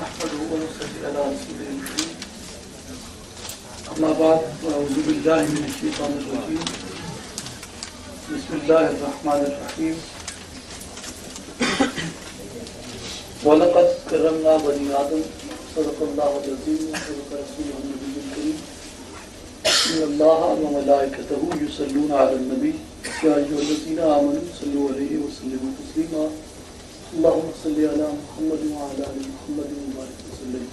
नहमदुहु व नसल्ली अला रसूलिल करीम। अम्मा बाद अऊज़ु बिल्लाहि मिनश शैतानिर रजीम। बिस्मिल्लाहिर रहमानिर रहीम। वलक़द कररमना बनी आदम सदक़ल्लाहुल अज़ीम व सदक़ रसूलुहुन नबियुल करीम। इन्नल्लाहा व मलाइकतहु युसल्लूना अलन नबी या अय्युहल्लज़ीना आमनू सल्लु अलैहि व सल्लिमू तस्लीमा। अल्लाहुम्मा सल्लि अला मुहम्मद व अला आलि मुहम्मद व बारिक वसल्लिम।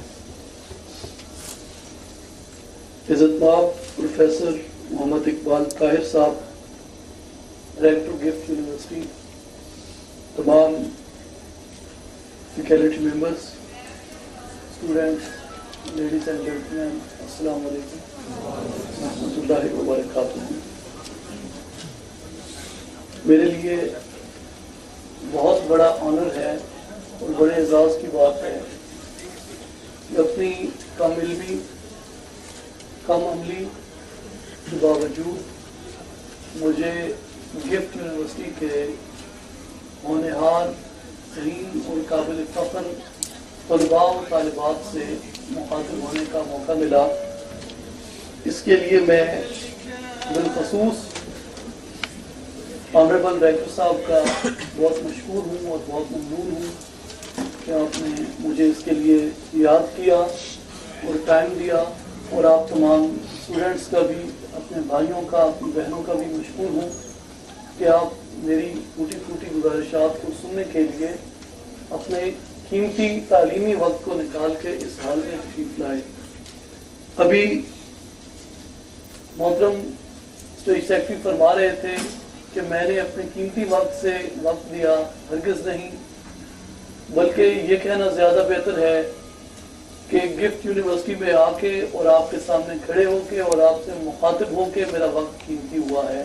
इज़्ज़तमाब प्रोफेसर मोहम्मद इकबाल ताहिर साहब, डायरेक्टर गिफ्ट यूनिवर्सिटी, तमाम faculty members, students, ladies and gentleman, अस्सलाम वालेकुम रहमतुल्लाहि व बरकातुहू। मेरे लिए बहुत बड़ा ऑनर है और बड़े एजाज़ की बात है कि अपनी कम इल्मी, कम अमली के बावजूद मुझे गिफ्ट यूनिवर्सिटी के होनहार तरीन और काबिल फ़ख्र तलबा और तालिबात से मुखातिब होने का मौका मिला। इसके लिए मैं बिलखसूस ऑनरेबल डायरेक्टर साहब का बहुत मशकूर हूँ और बहुत ममनून हूँ कि आपने मुझे इसके लिए याद किया और टाइम दिया, और आप तमाम स्टूडेंट्स का भी, अपने भाइयों का, अपनी बहनों का भी मशकूर हूँ कि आप मेरी टूटी फूटी गुजारिशात को सुनने के लिए अपने कीमती तालीमी वक्त को निकाल के इस हाल में तशरीफ लाए। अभी मोहतरम स्टेट सेक्रेटरी फरमा रहे थे कि मैंने अपने कीमती वक्त से वक्त दिया, हरगिज़ नहीं, बल्कि ये कहना ज़्यादा बेहतर है कि गिफ्ट यूनिवर्सिटी में आके और आपके सामने खड़े होके और आपसे मुखातिब होके मेरा वक्त कीमती हुआ है।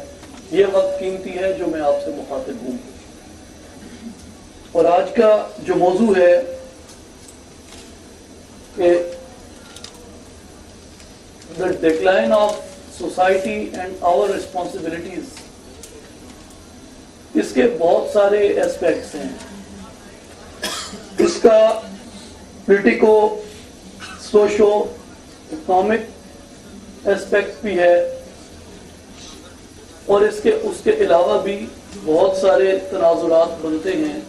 ये वक्त कीमती है जो मैं आपसे मुखातिब हूँ। और आज का जो मौजू है कि the decline of society and our responsibilities, इसके बहुत सारे एस्पेक्ट्स हैं। इसका पॉलिटिको सोशो इकोनॉमिक एस्पेक्ट भी है और उसके अलावा भी बहुत सारे तनाजुरात बनते हैं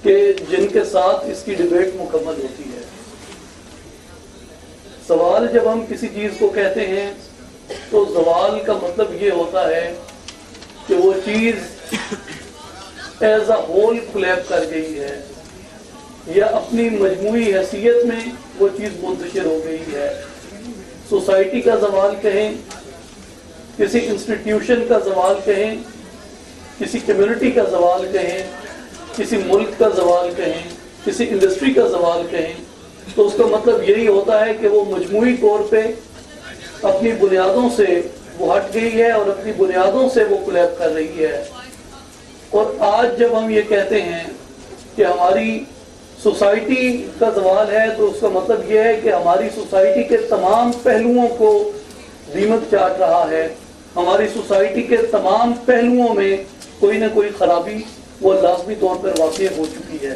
कि जिनके साथ इसकी डिबेट मुकम्मल होती है। सवाल जब हम किसी चीज को कहते हैं तो सवाल का मतलब ये होता है कि वो चीज एज अ होल कोलैप कर गई है या अपनी मजमूई हैसियत में वो चीज मुंतशिर हो गई है। सोसाइटी का सवाल कहें, किसी इंस्टीट्यूशन का सवाल कहें, किसी कम्युनिटी का सवाल कहें, किसी मुल्क का सवाल कहें, किसी इंडस्ट्री का सवाल कहें, तो उसका मतलब यही होता है कि वो मजमूई तौर पे अपनी बुनियादों से वो हट गई है और अपनी बुनियादों से वो कोलैप कर रही है। और आज जब हम ये कहते हैं कि हमारी सोसाइटी का सवाल है, तो उसका मतलब ये है कि हमारी सोसाइटी के तमाम पहलुओं को दीमक चाट रहा है। हमारी सोसाइटी के तमाम पहलुओं में कोई ना कोई खराबी वो लाजमी तौर पर वाक़ई हो चुकी है।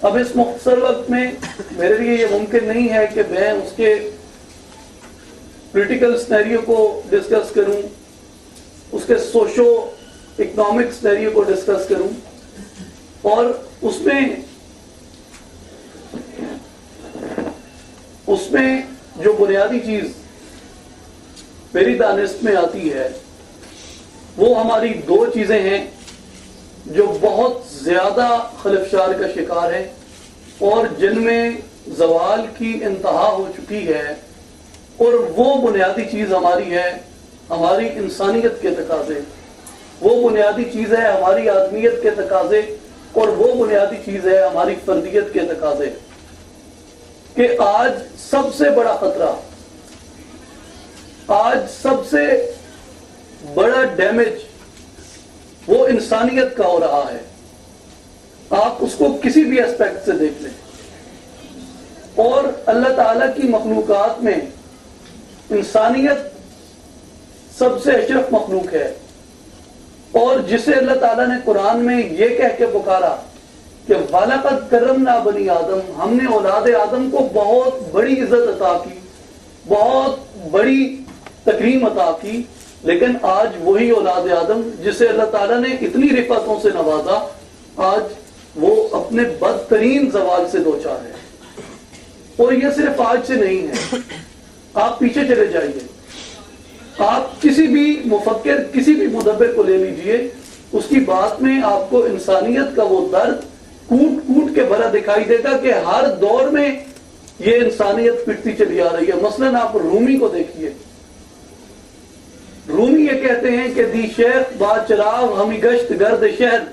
अब इस मुख्तसर वक्त में मेरे लिए ये मुमकिन नहीं है कि मैं उसके पॉलिटिकल सिनेरियो को डिस्कस करूं, उसके सोशो इकोनॉमिक सिनेरियो को डिस्कस करूं, और उसमें जो बुनियादी चीज मेरी दानिश में आती है वो हमारी दो चीजें हैं जो बहुत ज्यादा खलफशार का शिकार है और जिनमें जवाल की इंतहा हो चुकी है। और वो बुनियादी चीज हमारी है हमारी इंसानियत के तकाजे, वो बुनियादी चीज है हमारी आदमियत के तकाजे, और वो बुनियादी चीज है हमारी फर्दियत के तकाजे। कि आज सबसे बड़ा खतरा, आज सबसे बड़ा डैमेज वो इंसानियत का हो रहा है। आप उसको किसी भी एस्पेक्ट से देख लें। और अल्लाह ताला की मखलूकात में इंसानियत सबसे अशरफ मखलूक है, और जिसे अल्लाह ताला ने कुरान में ये कह के पुकारा कि वलक़द करमना बनी आदम, हमने औलाद आदम को बहुत बड़ी इज्जत अता की, बहुत बड़ी तकरीम अता की, लेकिन आज वही औलाद आदम जिसे अल्लाह ताला ने इतनी रिफ़तों से नवाजा, आज वो अपने बदतरीन ज़वाल से दो चार है। और ये सिर्फ आज से नहीं है, आप पीछे चले जाइए, आप किसी भी मुफक्किर, किसी भी मुदब्बिर को ले लीजिए, उसकी बात में आपको इंसानियत का वो दर्द कूट कूट के भरा दिखाई देगा कि हर दौर में ये इंसानियत पिटती चली आ रही है। मसलन आप रूमी को देखिए, रूमी ये कहते हैं कि दी शेख बाचराव हमी गश्त गर्द शहर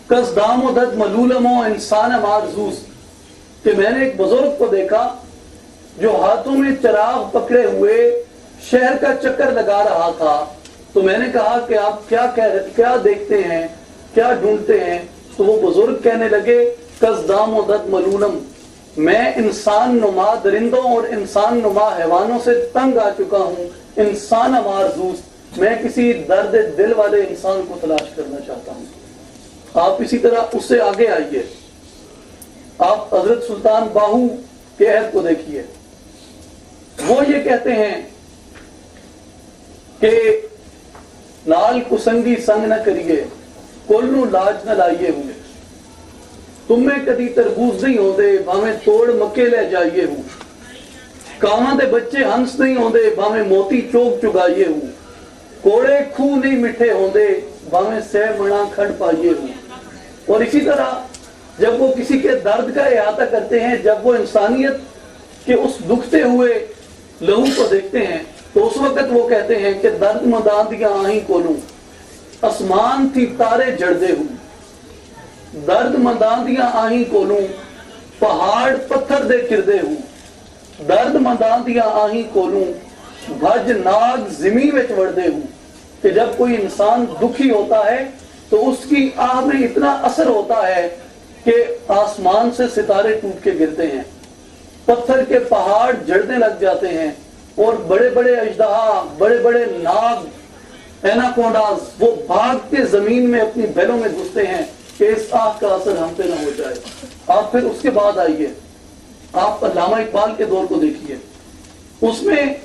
कसदामो दद मलूलमो इंसान मारजूस, कि मैंने एक बुजुर्ग को देखा जो हाथों में चिराग पकड़े हुए शहर का चक्कर लगा रहा था। तो मैंने कहा कि आप क्या देखते हैं, क्या ढूंढते हैं? तो वो बुजुर्ग कहने लगे कसदाम दद मलूलम, मैं इंसान नुमा दरिंदों और इंसान नुमा हैवानों से तंग आ चुका हूँ, इंसान मारजूस, मैं किसी दर्द दिल वाले इंसान को तलाश करना चाहता हूँ। आप इसी तरह उससे आगे आइए, आप हजरत सुल्तान बाहू के अहद को देखिए, वो ये कहते हैं कि नाल कुसंगी संग न करिए, कोलू लाज न लाइए हूं, तुम्हें कदी तरबूज नहीं होंदे, भावें तोड़ मक्के ले जाइए हूं, कावां दे बच्चे हंस नहीं होंदे, भावें मोती चोक चुगाइए हूं, कोड़े खूह नहीं मिठे होंदे, भावें सह मणा खंड पाइए हूं। और इसी तरह जब वो किसी के दर्द का इहाता करते हैं, जब वो इंसानियत के उस दुखते हुए लहू को देखते हैं, तो उस वक्त वो कहते हैं कि दर्द मदांदियां आही कोलू, आसमान थी तारे जड़दे हूं, दर्द मदांदियां आही कोलू, पहाड़ पत्थर दे किरदे हूं, दर्द मदांदियां आही कोलू, भज नाग जिमी विच वड़दे हूं। कि जब कोई इंसान दुखी होता है तो उसकी आह में इतना असर होता है कि आसमान से सितारे टूट के गिरते हैं, पत्थर के पहाड़ जड़ने लग जाते हैं, और बड़े बड़े अजदहा, बड़े बड़े नाग, एनाकोंडास, वो भाग के जमीन में अपनी बैलों में घुसते हैं कि इस आग का असर हम पे ना हो जाए। आप फिर उसके बाद आइए, आप अल्लामा इकबाल के दौर को देखिए, उसमें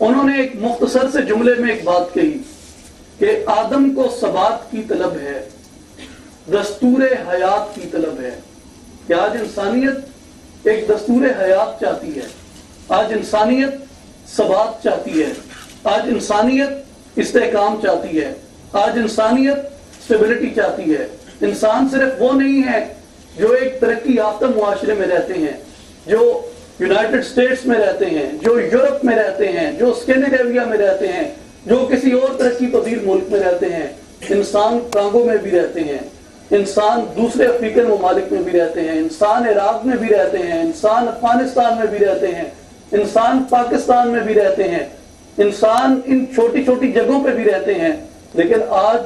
उन्होंने एक मुख्तसर से जुमले में एक बात कही कि आदम को सबात की तलब है, दस्तूरे हयात की तलब है। कि आज इंसानियत एक दस्तूरे हयात चाहती है, आज इंसानियत सबात चाहती है, आज इंसानियत इस्तेहकाम चाहती है, आज इंसानियत स्टेबिलिटी चाहती है। इंसान सिर्फ वो नहीं है जो एक तरक्की याफ्ता मुआशरे में रहते हैं, जो यूनाइटेड स्टेट्स में रहते हैं, जो यूरोप में रहते हैं, जो स्कैंडिनेविया में रहते हैं, जो किसी और तरक्की पजीर मुल्क में रहते हैं। इंसान कांगो में भी रहते हैं, इंसान दूसरे अफ्रीकन ममालिक में भी रहते हैं, इंसान इराक में भी रहते हैं, इंसान अफगानिस्तान में भी रहते हैं, इंसान पाकिस्तान में भी रहते हैं, इंसान इन छोटी छोटी जगहों पे भी रहते हैं। लेकिन आज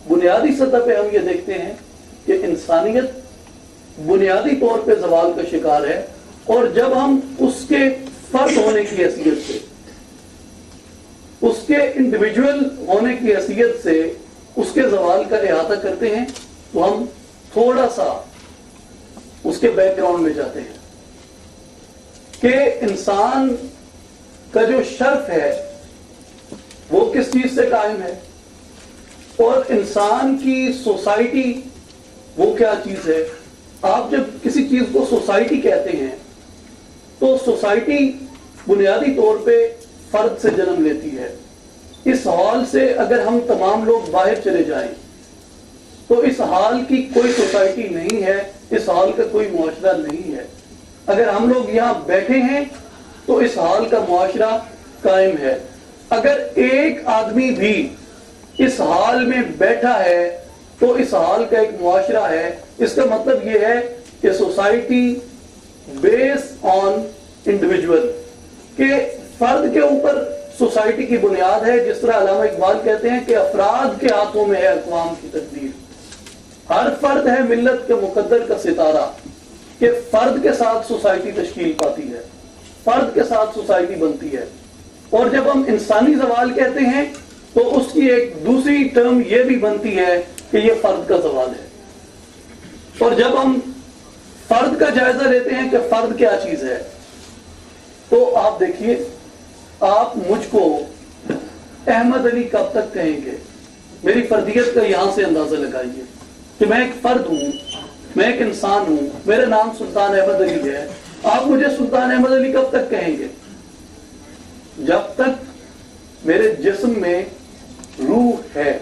बुनियादी सतह पे हम ये देखते हैं कि इंसानियत बुनियादी तौर पे ज़वाल का शिकार है। और जब हम उसके फर्द होने की हैसियत से, उसके इंडिविजुअल होने की हैसियत से उसके ज़वाल का इहाता करते हैं, तो हम थोड़ा सा उसके बैकग्राउंड में जाते हैं कि इंसान का जो शर्फ है वो किस चीज से कायम है, और इंसान की सोसाइटी वो क्या चीज है। आप जब किसी चीज को सोसाइटी कहते हैं तो सोसाइटी बुनियादी तौर पे फर्द से जन्म लेती है। इस हॉल से अगर हम तमाम लोग बाहर चले जाएं तो इस हाल की कोई सोसाइटी नहीं है, इस हाल का कोई मुआशरा नहीं है। अगर हम लोग यहाँ बैठे हैं तो इस हाल का मुआशरा कायम है। अगर एक आदमी भी इस हाल में बैठा है तो इस हाल का एक मुआशरा है। इसका मतलब यह है कि सोसाइटी बेस्ड ऑन इंडिविजुअल, के फर्द के ऊपर सोसाइटी की बुनियाद है। जिस तरह अल्लामा इकबाल कहते हैं कि अफराद के हाथों में है अक़वाम की तकदीर, हर फर्द है मिल्लत के मुकद्दर का सितारा। कि फर्द के साथ सोसाइटी तश्कील पाती है, फर्द के साथ सोसाइटी बनती है। और जब हम इंसानी ज़वाल कहते हैं तो उसकी एक दूसरी टर्म यह भी बनती है कि यह फर्द का ज़वाल है। और जब हम फर्द का जायजा लेते हैं कि फर्द क्या चीज है, तो आप देखिए, आप मुझको अहमद अली कब तक कहेंगे? मेरी फर्दियत का यहां से अंदाजा लगाइए कि मैं एक फर्द हूं, मैं एक इंसान हूं, मेरा नाम सुल्तान अहमद अली है। आप मुझे सुल्तान अहमद अली कब तक कहेंगे? जब तक मेरे जिस्म में रूह है,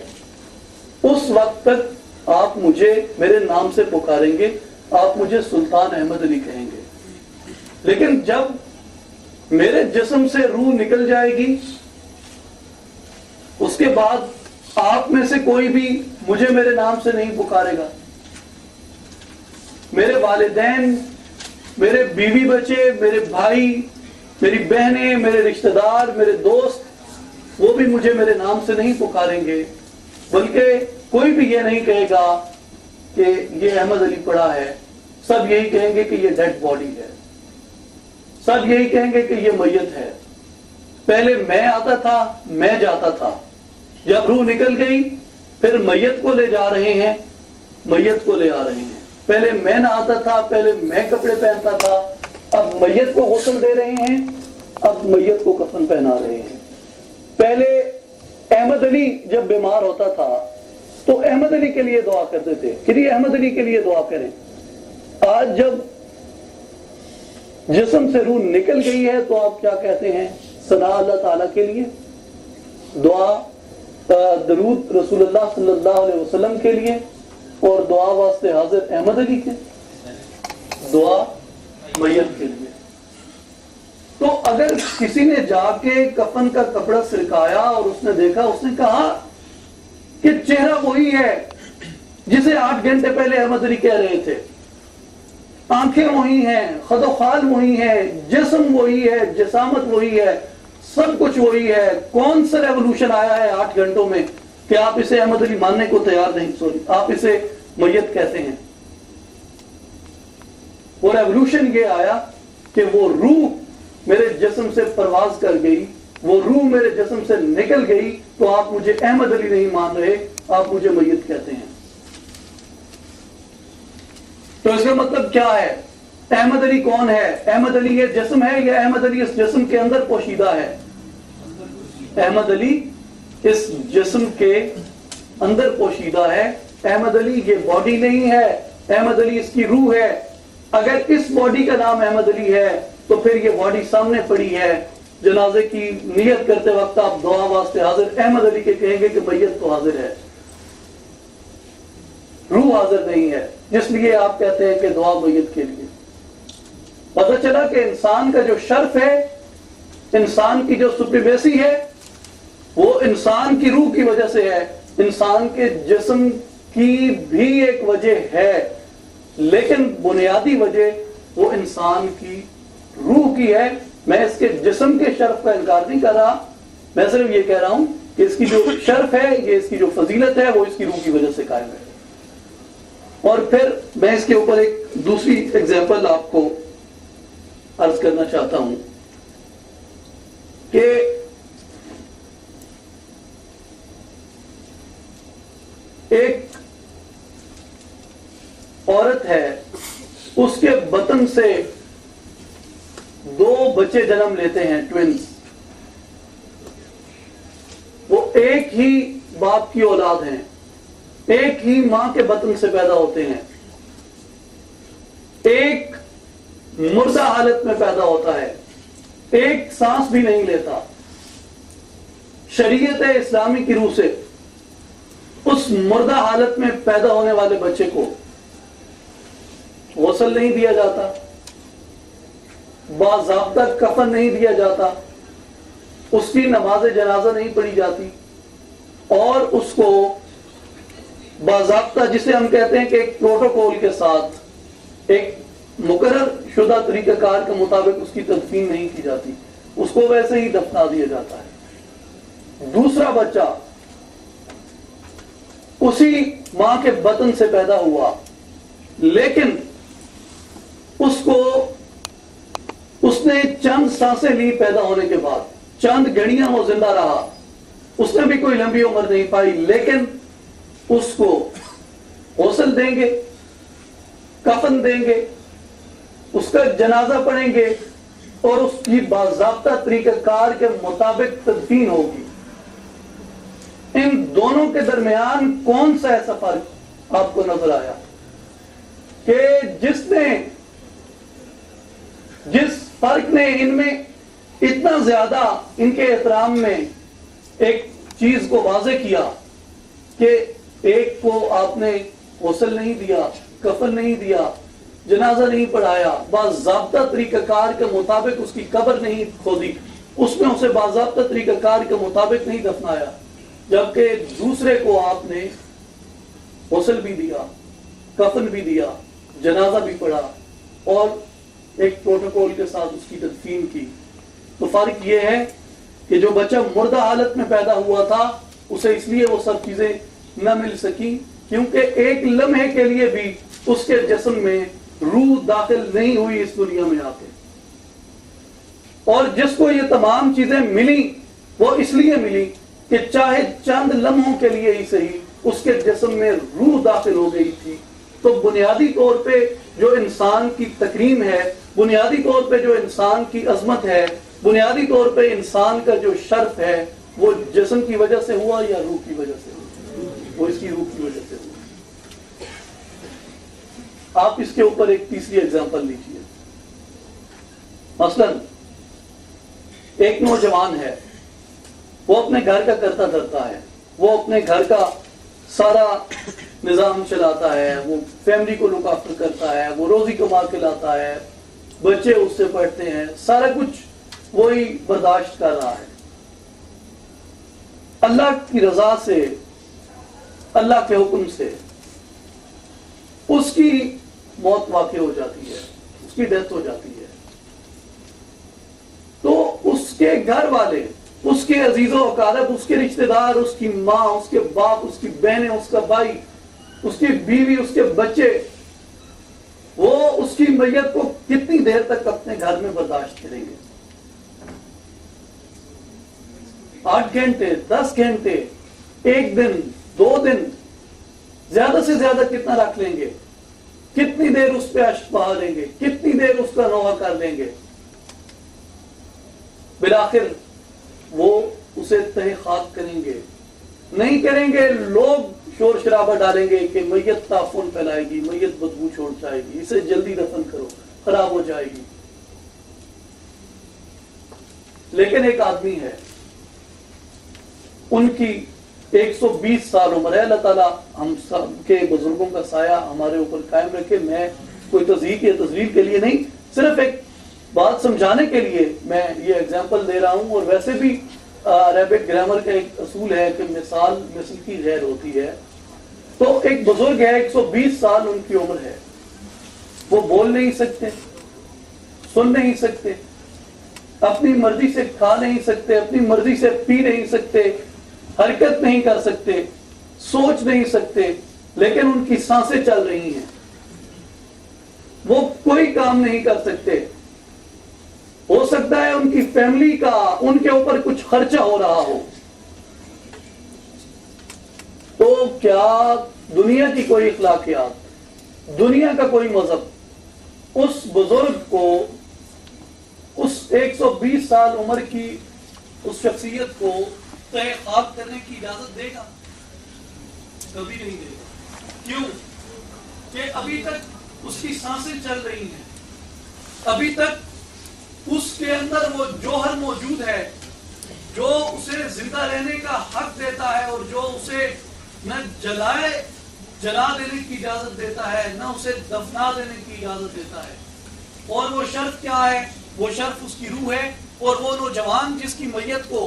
उस वक्त तक आप मुझे मेरे नाम से पुकारेंगे, आप मुझे सुल्तान अहमद अली कहेंगे। लेकिन जब मेरे जिस्म से रूह निकल जाएगी, उसके बाद आप में से कोई भी मुझे मेरे नाम से नहीं पुकारेगा। मेरे वालिदैन, मेरे बीवी बच्चे, मेरे भाई, मेरी बहनें, मेरे रिश्तेदार, मेरे दोस्त, वो भी मुझे मेरे नाम से नहीं पुकारेंगे, बल्कि कोई भी ये नहीं कहेगा कि ये अहमद अली पड़ा है। सब यही कहेंगे कि ये डेड बॉडी है, सब यही कहेंगे कि ये मैयत है। पहले मैं आता था, मैं जाता था, जब रूह निकल गई फिर मैयत को ले जा रहे हैं, मैयत को ले आ रहे हैं। पहले मैं नहाता था, पहले मैं कपड़े पहनता था, अब मैयत को गुस्ल दे रहे हैं, अब मैयत को कफन पहना रहे हैं। पहले अहमद अली जब बीमार होता था तो अहमद अली के लिए दुआ करते थे कि ये अहमद अली के लिए दुआ करें। आज जब जिस्म से रूह निकल गई है तो आप क्या कहते हैं? सना अल्लाह ताला के लिए, दुआ दरूद रसूलुल्लाह सल्लल्लाहु अलैहि वसल्लम के लिए, और दुआ वास्ते हाजिर अहमद अली के, दुआ मैयत के लिए। तो अगर किसी ने जाके कफन का कपड़ा सिरकाया और उसने देखा, उसने कहा कि चेहरा वही है जिसे 8 घंटे पहले अहमद अली कह रहे थे, आंखें वही हैं, खदोखाल वही है, जिस्म वही है, जिसामत वही है, सब कुछ वही है। कौन सा रेवोल्यूशन आया है 8 घंटों में कि आप इसे अहमद अली मानने को तैयार नहीं? सॉरी, आप इसे मैयत कहते हैं। वो रेवोल्यूशन ये आया कि वो रूह मेरे जिस्म से परवाज कर गई, वो रूह मेरे जिस्म से निकल गई, तो आप मुझे अहमद अली नहीं मान रहे, आप मुझे मैयत कहते हैं। तो इसका मतलब क्या है? अहमद अली कौन है? अहमद अली ये जिस्म है या अहमद अली इस जिस्म के अंदर पोशीदा है? अहमद अली इस जिस्म के अंदर पोशीदा है। अहमद अली ये बॉडी नहीं है, अहमद अली इसकी रूह है। अगर इस बॉडी का नाम अहमद अली है तो फिर ये बॉडी सामने पड़ी है। जनाजे की नियत करते वक्त आप दुआ वास्ते हाजिर अहमद अली के कहेंगे कि मैयत तो हाजिर है, रूह हाजिर नहीं है, इसलिए आप कहते हैं कि दुआ मैयत के लिए। पता चला कि इंसान का जो शर्फ है, इंसान की जो सुप्रीमेसी है, वो इंसान की रूह की वजह से है। इंसान के जिस्म की भी एक वजह है, लेकिन बुनियादी वजह वो इंसान की रूह की है। मैं इसके जिस्म के शर्फ का इनकार नहीं कर रहा, मैं सिर्फ ये कह रहा हूं कि इसकी जो शर्फ है, ये इसकी जो फजीलत है, वो इसकी रूह की वजह से कायम है। और फिर मैं इसके ऊपर एक दूसरी एग्जाम्पल आपको अर्ज करना चाहता हूं कि एक औरत है, उसके बतन से 2 बच्चे जन्म लेते हैं, ट्विंस। वो एक ही बाप की औलाद हैं, एक ही मां के बतन से पैदा होते हैं, एक मुर्दा हालत में पैदा होता है, एक सांस भी नहीं लेता। शरीयत इस्लामी की रूह से उस मुर्दा हालत में पैदा होने वाले बच्चे को गुस्ल नहीं दिया जाता, बाज़ाब्ता कफन नहीं दिया जाता, उसकी नमाज जनाजा नहीं पढ़ी जाती, और उसको बाज़ाब्ता, जिसे हम कहते हैं कि एक प्रोटोकॉल के साथ, एक मुकर्रर शुदा तरीकाकार के मुताबिक उसकी तदफीन नहीं की जाती, उसको वैसे ही दफना दिया जाता है। दूसरा बच्चा उसी मां के बतन से पैदा हुआ, लेकिन उसने चंद सांसें ली पैदा होने के बाद, चंद घड़ियां वो जिंदा रहा, उसने भी कोई लंबी उम्र नहीं पाई, लेकिन उसको गुस्ल देंगे, कफन देंगे, उसका जनाजा पढ़ेंगे और उसकी बाज़ाब्ता तरीक़ाकार के मुताबिक तदफीन होगी। इन दोनों के दरमियान कौन सा ऐसा फर्क आपको नजर आया कि जिस फर्क ने इनमें इतना ज्यादा इनके एहतराम में एक चीज को वाज़े किया कि एक को आपने गौसल नहीं दिया, कफन नहीं दिया, जनाजा नहीं पढ़ाया, बाज़ाब्ता तरीक़ाकार के मुताबिक उसकी कब्र नहीं खोदी, उसमें उसे बाज़ाब्ता तरीक़ाकार के मुताबिक नहीं दफनाया, जबकि दूसरे को आपने गौसल भी दिया, कफन भी दिया, जनाजा भी पढ़ा और एक प्रोटोकॉल के साथ उसकी तदफीन की। तो फर्क यह है कि जो बच्चा मुर्दा हालत में पैदा हुआ था उसे इसलिए वो सब चीजें न मिल सकी क्योंकि एक लम्हे के लिए भी उसके जिस्म में रूह दाखिल नहीं हुई इस दुनिया में आके। और जिसको ये तमाम चीजें मिली वो इसलिए मिली कि चाहे चंद लम्हों के लिए ही सही उसके जिस्म में रूह दाखिल हो गई थी। तो बुनियादी तौर पे जो इंसान की तकरीम है, बुनियादी तौर पे जो इंसान की अजमत है, बुनियादी तौर पे इंसान का जो शर्फ है वो जिस्म की वजह से हुआ या रूह की वजह से हुआ? वो इसकी रूह की वजह से हुआ। आप इसके ऊपर एक तीसरी एग्जांपल लीजिए। मसलन एक नौजवान है, वो अपने घर का करता धरता है, वो अपने घर का सारा निजाम चलाता है, वो फैमिली को लुक आफ्टर करता है, वो रोजी कमा के लाता है, बच्चे उससे पढ़ते हैं, सारा कुछ वही बर्दाश्त कर रहा है। अल्लाह की रजा से, अल्लाह के हुक्म से उसकी मौत वाक़ई हो जाती है, उसकी डेथ हो जाती है। तो उसके घर वाले, उसके अजीजों अकारब, उसके रिश्तेदार, उसकी माँ, उसके बाप, उसकी बहनें, उसका भाई, उसकी बीवी, उसके बच्चे, वो उसकी मैयत को कितनी देर तक अपने घर में बर्दाश्त करेंगे? 8 घंटे, 10 घंटे, 1 दिन, 2 दिन, ज्यादा से ज्यादा कितना रख लेंगे? कितनी देर उस पर अश्क बहा लेंगे? कितनी देर उसका नोहा कर लेंगे? बिलाखिर वो उसे तहे खाक करेंगे, नहीं करेंगे, लोग शोर शराबा डालेंगे कि मैयत ताफुन फैलाएगी, मैयत बदबू छोड़ जाएगी, इसे जल्दी दफन करो, खराब हो जाएगी। लेकिन एक आदमी है, उनकी 120 साल उम्र है। अल्लाह ताला हम सब के बुजुर्गों का साया हमारे ऊपर कायम रखे। मैं कोई तज़हीक या तज़लील के लिए नहीं, सिर्फ एक बात समझाने के लिए मैं ये एग्जाम्पल दे रहा हूं। और वैसे भी अरबिक ग्रामर का एक असूल है कि मिसाल मिसल की गैर होती है। तो एक बुजुर्ग है, 120 साल उनकी उम्र है, वो बोल नहीं सकते, सुन नहीं सकते, अपनी मर्जी से खा नहीं सकते, अपनी मर्जी से पी नहीं सकते, हरकत नहीं कर सकते, सोच नहीं सकते, लेकिन उनकी सांसें चल रही हैं। वो कोई काम नहीं कर सकते। हो सकता है उनकी फैमिली का उनके ऊपर कुछ खर्चा हो रहा हो। तो क्या दुनिया की कोई इखलाकियात, दुनिया का कोई मजहब उस बुजुर्ग को, उस 120 साल उम्र की उस शख्सियत को तय खाक करने की इजाजत देगा? कभी नहीं देगा। क्यों? कि अभी तक उसकी सांसें चल रही हैं, अभी तक उसके अंदर वो जौहर मौजूद है जो उसे जिंदा रहने का हक देता है और जो उसे न जला देने की इजाजत देता है, न उसे दफना देने की इजाजत देता है। और वो शर्फ क्या है? वो शर्फ उसकी रूह है। और वो नौजवान जिसकी मैयत को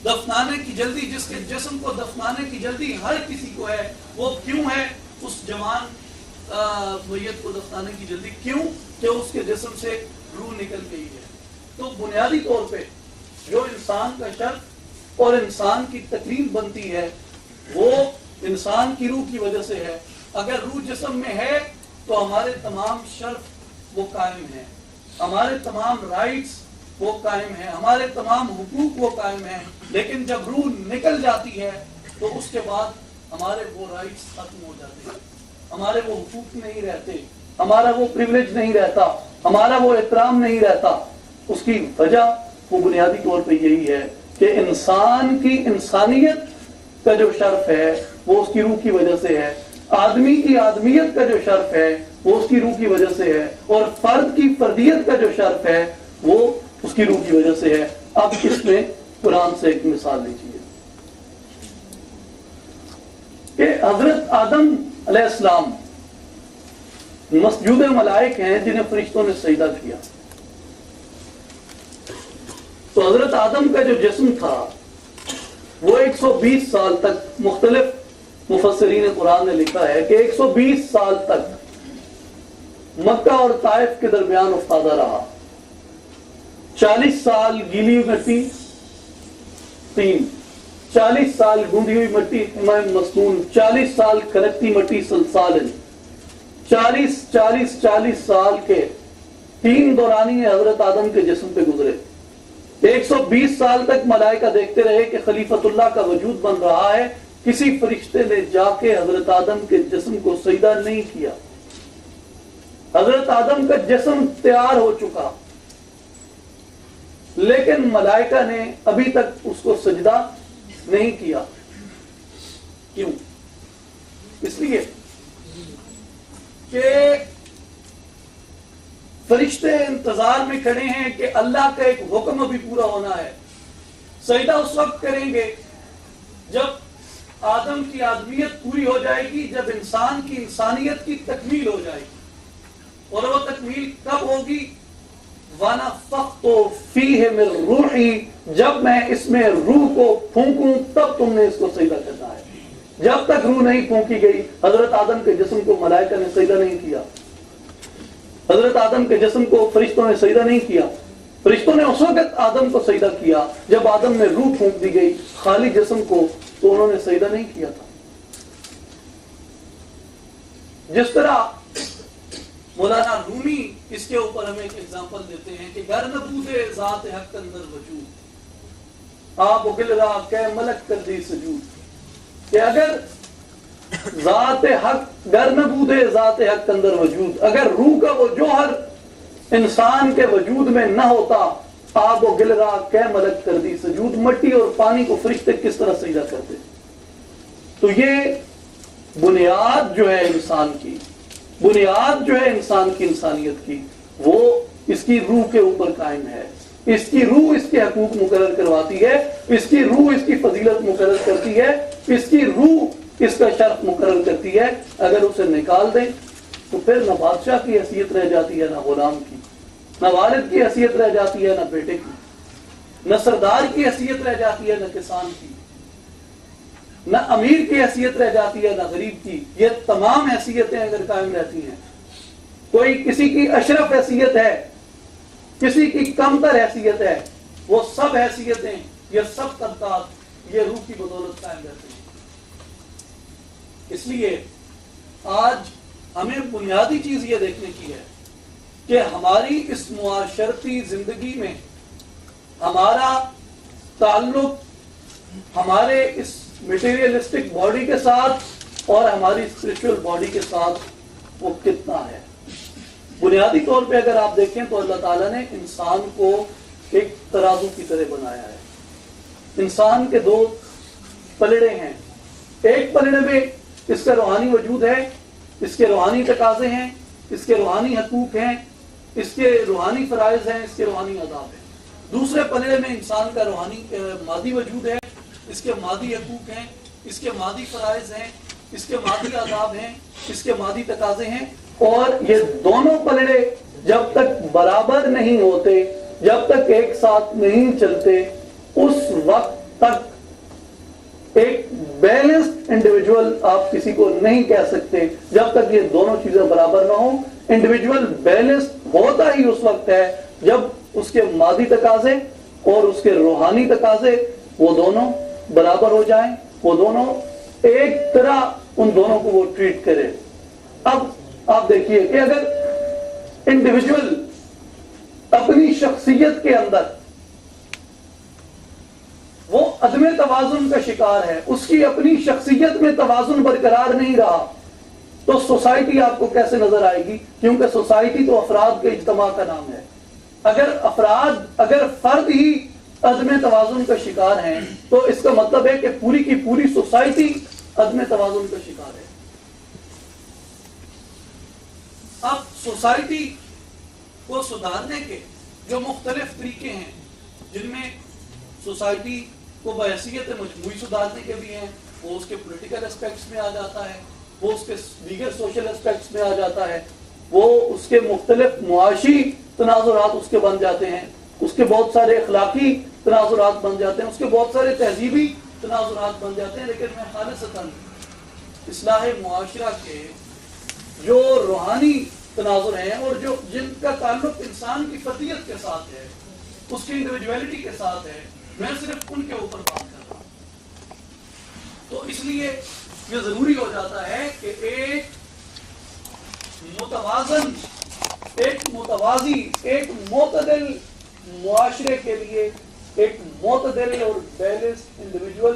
दफनाने की जल्दी, जिसके जिस्म को दफनाने की जल्दी हर किसी को है, वो क्यों है? उस जवान मैयत को दफनाने की जल्दी क्यों? कि उसके जिस्म से रूह निकल गई है। तो बुनियादी तौर पे जो इंसान का शर्फ और इंसान की तकरीम बनती है वो इंसान की रूह की वजह से है। अगर रूह जिस्म में है तो हमारे तमाम शर्फ वो कायम है, हमारे तमाम राइट्स वो कायम है, हमारे तमाम हुकूक वो कायम है। लेकिन जब रूह निकल जाती है तो उसके बाद हमारे वो राइट्स खत्म हो जाते हैं, हमारे वो हुकूक नहीं रहते, हमारा वो प्रिविलेज नहीं रहता, हमारा वो एहतराम नहीं रहता। उसकी वजह वो बुनियादी तौर पे यही है कि इंसान की इंसानियत का जो शर्फ है वो उसकी रूह की वजह से है, आदमी की आदमियत का जो शर्फ है वो उसकी रूह की वजह से है, और फर्द की फर्दियत का जो शर्फ है वो उसकी रूह की वजह से है। अब इसमें कुरान से एक मिसाल लीजिए कि हजरत आदम अलैहिस्सलाम मस्जूद मलाइक हैं जिन्हें फरिश्तों ने सजदा किया। तो हजरत आदम का जो जिस्म था वो 120 साल तक, मुख्तलिफ मुफस्सिरीन कुरान ने लिखा है कि 120 साल तक मक्का और ताइफ के दरमियान उफ्तादा रहा। 40 साल गीली मिट्टी 3, 40 साल गूंदी हुई मिट्टी इमाम मस्तून, 40 साल खनकती मिट्टी सलसालन, 40 साल के 3 दौरानी हजरत आदम के जिस्म पे गुजरे। 120 साल तक मलाइका देखते रहे कि खलीफतुल्लाह का वजूद बन रहा है। किसी फरिश्ते ने जाके हजरत आदम के जिस्म को सजदा नहीं किया। हजरत आदम का जिस्म तैयार हो चुका, लेकिन मलाइका ने अभी तक उसको सजदा नहीं किया। क्यों? इसलिए कि फरिश्ते इंतजार में खड़े हैं कि अल्लाह का एक हुक्म अभी पूरा होना है। सजदा उस वक्त करेंगे जब आदम की आदमियत पूरी हो जाएगी, जब इंसान की इंसानियत की तकमील हो जाएगी। और वो तकमील कब होगी? वाना फख्तु फीह मिन रूही, जब मैं इसमें रूह को फूंकूं तब तुमने इसको सजदा करना है। जब तक रूह नहीं फूंकी गई, हजरत आदम के जिस्म को मलाइका ने सजदा नहीं किया। हजरत आदम के जिस्म को फरिश्तों ने सजदा नहीं किया। फरिश्तों ने उस वक्त आदम को सजदा किया जब आदम में रूह फूंक दी गई, खाली जिस्म को तो उन्होंने सजदा नहीं किया था। जिस तरह मौलाना रूमी इसके ऊपर हमें एक एग्जांपल देते हैं कि घर नबूदे ज़ात हक अंदर वजूद, आप उगिलरा कै मलक कर दी सजूद, कि अगर ज़ात हक घर नबूदे ज़ात हक अंदर वजूद, अगर रूह का वो जोहर इंसान के वजूद में न होता, आप उगिलरा कै मलक कर दी सजूद, मट्टी और पानी को फरिश्ते किस तरह सजदा करते। तो ये बुनियाद जो है इंसान की, बुनियाद जो है इंसान की इंसानियत की, वो इसकी रूह के ऊपर कायम है। इसकी रूह इसके हकूक मुकर्रर करवाती है, इसकी रूह इसकी फजीलत मुकर्रर करती है, इसकी रूह इसका शर्फ मुकर्रर करती है। अगर उसे निकाल दें तो फिर न बादशाह की हैसियत रह जाती है, न गुलाम की, न वालिद की हैसियत रह जाती है, न बेटे की, न सरदार की हैसियत रह जाती है, न किसान की, न अमीर की हैसियत रह जाती है, न गरीब की। ये तमाम हैसियतें अगर कायम रहती हैं, कोई किसी की अशरफ हैसियत है, किसी की कमतर हैसियत है, वो सब हैसियतें, ये सब तबकात ये रूह की बदौलत कायम रहती हैं। इसलिए आज हमें बुनियादी चीज ये देखने की है कि हमारी इस मुआशरती जिंदगी में हमारा ताल्लुक हमारे इस मटेरियलिस्टिक बॉडी के साथ और हमारी स्पिरिचुअल बॉडी के साथ वो कितना है। बुनियादी तौर पे अगर आप देखें तो अल्लाह ताला ने इंसान को एक तराजू की तरह बनाया है। इंसान के 2 पलड़े हैं। एक पलड़े में इसका रूहानी वजूद है, इसके रूहानी तकाजे हैं, इसके रूहानी हकूक हैं, इसके रूहानी फराइज हैं, इसके रूहानी अदाब हैं। दूसरे पलड़े में इंसान का रूहानी मादी वजूद है, इसके मादी हकूक हैं, इसके मादी फराइज हैं, इसके मादी आदाब हैं, इसके मादी तकाजे हैं। और ये दोनों पलड़े जब तक बराबर नहीं होते, जब तक एक साथ नहीं चलते, उस वक्त तक एक बैलेंस्ड इंडिविजुअल आप किसी को नहीं कह सकते। जब तक ये दोनों चीजें बराबर ना हो, इंडिविजुअल बैलेंस्ड होता ही उस वक्त है जब उसके मादी तकाजे और उसके रूहानी तकाजे वो दोनों बराबर हो जाएं, वो दोनों एक तरह उन दोनों को वो ट्रीट करे। अब आप देखिए कि अगर इंडिविजुअल अपनी शख्सियत के अंदर वो अदम तवाजुन का शिकार है, उसकी अपनी शख्सियत में तवाजुन बरकरार नहीं रहा, तो सोसाइटी आपको कैसे नजर आएगी? क्योंकि सोसाइटी तो अफराद के इज्तमा का नाम है। अगर फर्द ही अदम तवाजुन का शिकार हैं, तो इसका मतलब है कि पूरी की पूरी सोसाइटी अदम तवाजुन का शिकार है। अब सोसाइटी को सुधारने के जो मुख्तलिफ तरीके हैं, जिनमें सोसाइटी को बहैसियत मजमूई सुधारने के भी हैं, वो उसके पॉलिटिकल एस्पेक्ट्स में आ जाता है, वो उसके दीगर सोशल एस्पेक्ट्स में आ जाता है, वो उसके मुख्तलिफ मुआशी तनाजुरात उसके बन जाते हैं, उसके बहुत सारे अखलाकी तनाजुरात बन जाते हैं, उसके बहुत सारे तहजीबी तनाजुरात बन जाते हैं। लेकिन मैं खालिसतन इस्लाह मुआशरा के जो रूहानी तनाजुर हैं और जो जिनका ताल्लुक इंसान की फतीयत के साथ है, उसकी इंडिविजुअलिटी के साथ है, मैं सिर्फ उनके ऊपर बात कर रहा हूं। तो इसलिए ये जरूरी हो जाता है कि एक मुतवाजन, एक मुतवाजी, एक मोतदिल मुआशरे के लिए एक मोतदिल और बैलेंस्ड इंडिविजुअल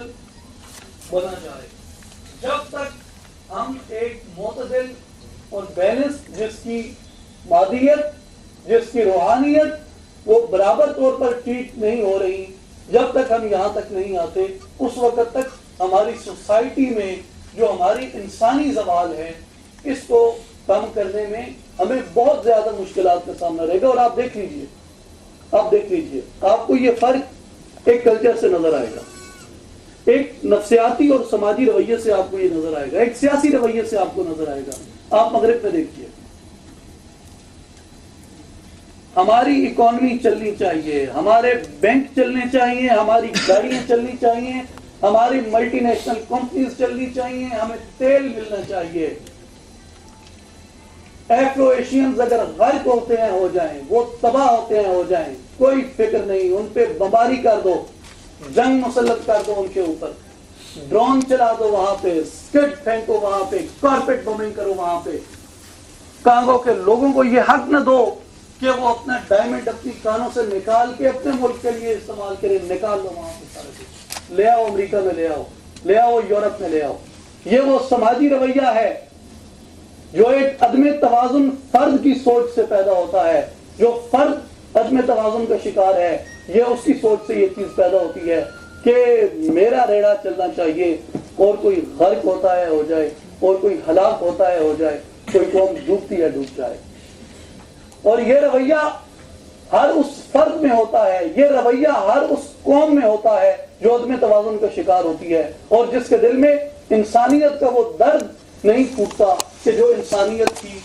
बना जाए। जब तक हम एक मोतदिल और बैलेंस, जिसकी मादियत, जिसकी रूहानियत वो बराबर तौर पर ट्रीट नहीं हो रही, जब तक हम यहाँ तक नहीं आते, उस वक्त तक हमारी सोसाइटी में जो हमारी इंसानी ज़वाल है, इसको कम करने में हमें बहुत ज्यादा मुश्किलात का सामना रहेगा। और आप देख लीजिए, आपको ये फर्क एक कल्चर से नजर आएगा, एक नफ्सियाती और समाजी रवैये से आपको ये नजर आएगा, एक सियासी रवैये से आपको नजर आएगा। आप मगरिब में देखिए, हमारी इकोनॉमी चलनी चाहिए, हमारे बैंक चलने चाहिए, हमारी गाड़ियां चलनी चाहिए, हमारी मल्टीनेशनल कंपनीज चलनी चाहिए, हमें तेल मिलना चाहिए। एफ्रो एशियंस अगर गर्क होते हैं हो जाएं, वो तबाह होते हैं हो जाएं, कोई फिक्र नहीं, उन पे बमबारी कर दो, जंग मुसल्लत कर दो उनके ऊपर, ड्रोन चला दो वहां पे, स्किड फेंको वहां पे, कारपेट बमिंग करो वहां पे। कांगो के लोगों को ये हक न दो कि वो अपना डायमंड अपनी कानों से निकाल के अपने मुल्क के लिए इस्तेमाल करें। निकाल लो वहां पे सारे कुछ, ले आओ अमेरिका में, ले आओ यूरोप में ले आओ। ये वो समाजी रवैया है जो एक अदम तवाजुन फर्द की सोच से पैदा होता है। जो फर्द अदम तवाजुन का शिकार है, ये उसकी सोच से ये चीज पैदा होती है कि मेरा रेड़ा चलना चाहिए, और कोई गर्क होता है हो जाए, और कोई हलाक होता है हो जाए, कोई कौम डूबती है डूब जाए। और ये रवैया हर उस फर्द में होता है, ये रवैया हर उस कौम में होता है जो अदम तवाजुन का शिकार होती है, और जिसके दिल में इंसानियत का वो दर्द नहीं फूटता कि जो इंसानियत की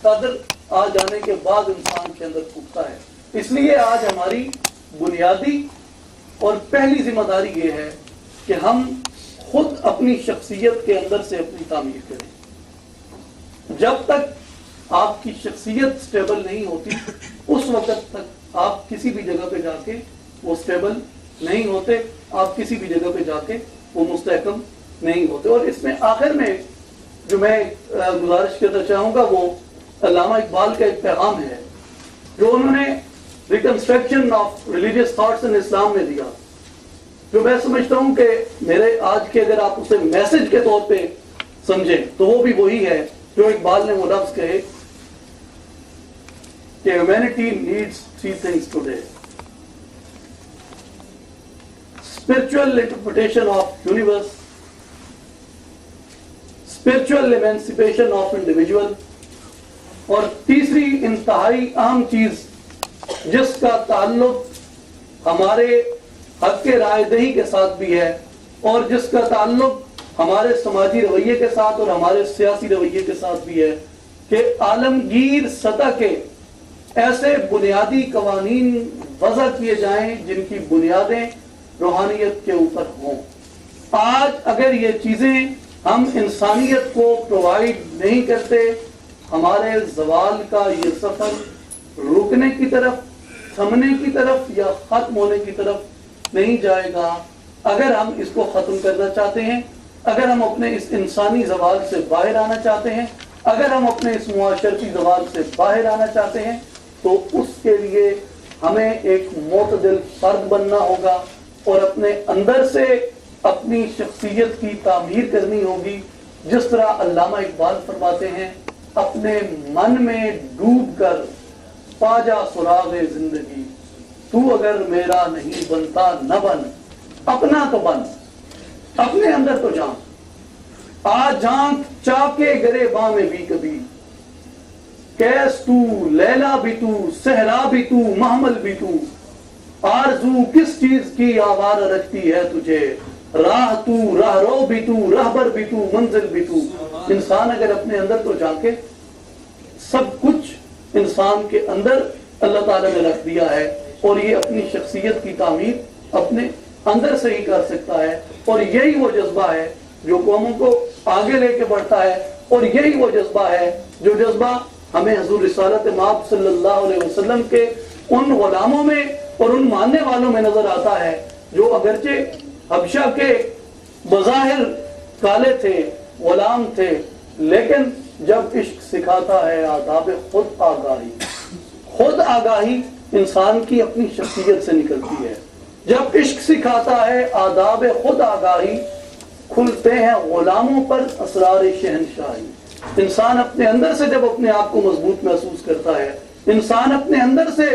कदर आ जाने के बाद इंसान के अंदर फूटता है। इसलिए आज हमारी बुनियादी और पहली जिम्मेदारी ये है कि हम खुद अपनी शख्सियत के अंदर से अपनी तामीर करें। जब तक आपकी शख्सियत स्टेबल नहीं होती, उस वक्त तक आप किसी भी जगह पे जाके वो स्टेबल नहीं होते, आप किसी भी जगह पे जाके वो मुस्तहकम नहीं होते। और इसमें आखिर में जो मैं गुजारिश करना चाहूंगा वो अल्लामा इकबाल का एक पैगाम है जो उन्होंने reconstruction of religious thoughts in Islam में दिया, जो मैं समझता हूं कि मेरे आज के अगर आप उसे मैसेज के तौर पे समझें तो वो भी वही है जो इकबाल ने वो लफ्ज कहे कि humanity needs three things today: spiritual interpretation of universe, spiritual emancipation of individual, और तीसरी इंतहाई अहम चीज जिसका ताल्लुक हमारे हक के रायदही के साथ भी है और जिसका ताल्लुक हमारे समाजी रवैये के साथ और हमारे सियासी रवैये के साथ भी है कि आलमगीर सतह के ऐसे बुनियादी कवानीन वज़ा किए जाएं जिनकी बुनियादें रूहानियत के ऊपर हों। आज अगर ये चीजें हम इंसानियत को प्रोवाइड नहीं करते, हमारे ज़वाल का ये सफर रुकने की तरफ, थमने की तरफ या खत्म होने की तरफ नहीं जाएगा। अगर हम इसको खत्म करना चाहते हैं, अगर हम अपने इस इंसानी ज़वाल से बाहर आना चाहते हैं, अगर हम अपने इस मुआशरती ज़वाल से बाहर आना चाहते हैं, तो उसके लिए हमें एक मोतदिल फर्द बनना होगा और अपने अंदर से अपनी शख्सियत की तामीर करनी होगी जिस तरह अल्लामा इकबाल फरमाते हैं, अपने मन में डूब कर पाजा सुरागे जिंदगी, तू अगर मेरा नहीं बनता न बन, अपना तो बन, अपने अंदर तो झांक, आ झांक चाके गरेबा में भी कभी, कैस तू, लैला भी तू, सहरा भी तू, महमल भी तू, आरजू किस चीज की आवार रखती है तुझे, राह तू, राहरो भी तू, रहबर भी तू, मंजिल भी तू। इंसान अगर अपने अंदर तो झांके, सब कुछ इंसान के अंदर अल्लाह ताला ने रख दिया है, और ये अपनी शख्सियत की तामीर अपने अंदर से ही कर सकता है। और यही वो जज्बा है जो कौमों को आगे लेके बढ़ता है, और यही वो जज्बा है जो जज्बा हमें हुजूर रिसालत माब सल्लल्लाहु अलैहि वसल्लम के उन गुलामों में और उन मानने वालों में नजर आता है, जो अगरचे हबशा के बज़ाहिर काले थे, गुलाम थे, लेकिन जब इश्क सिखाता है आदाब खुद आगाही, खुद आगाही इंसान की अपनी शख्सियत से निकलती है। जब इश्क सिखाता है आदाब खुद आगाही, खुलते हैं गुलामों पर असरार शहनशाही। इंसान अपने अंदर से जब अपने आप को मजबूत महसूस करता है, इंसान अपने अंदर से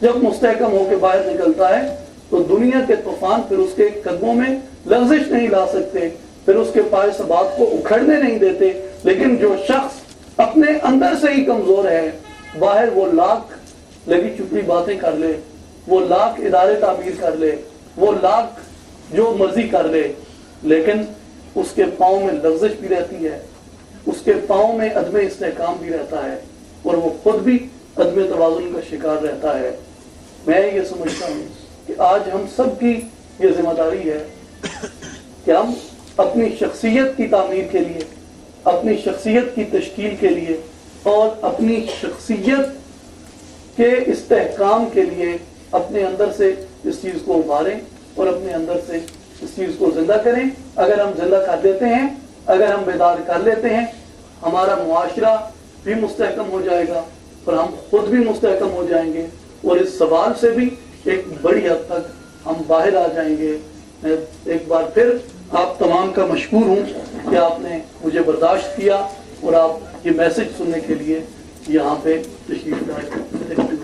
जब मुस्तहकम होकर बाहर निकलता है, तो दुनिया के तूफान फिर उसके कदमों में लर्जिश नहीं ला सकते, फिर उसके पाए सबात को उखड़ने नहीं देते। लेकिन जो शख्स अपने अंदर से ही कमजोर है, बाहर वो लाख लगी चुपड़ी बातें कर ले, वो लाख इदारे तामीर कर ले, वो लाख जो मर्जी कर ले, लेकिन उसके पाँव में लर्जिश भी रहती है, उसके पाँव में अदम इस्तेहकाम भी रहता है, और वो खुद भी अदम तवाज़ुन का शिकार रहता है। मैं ये समझता हूँ कि आज हम सब की ये जिम्मेदारी है कि हम अपनी शख्सियत की तामीर के लिए, अपनी शख्सियत की तश्कील के लिए, और अपनी शख्सियत के इस्तेहकाम के लिए अपने अंदर से इस चीज़ को उभारें और अपने अंदर से इस चीज़ को जिंदा करें। अगर हम जिंदा कर लेते हैं, अगर हम बेदार कर लेते हैं, हमारा मुआशरा भी मुस्तहकम हो जाएगा और हम खुद भी मुस्तहकम हो जाएंगे, और इस सवाल से भी एक बड़ी हद तक हम बाहर आ जाएंगे। मैं एक बार फिर आप तमाम का मशकूर हूँ कि आपने मुझे बर्दाश्त किया और आप ये मैसेज सुनने के लिए यहाँ पे तशरीफ लाए।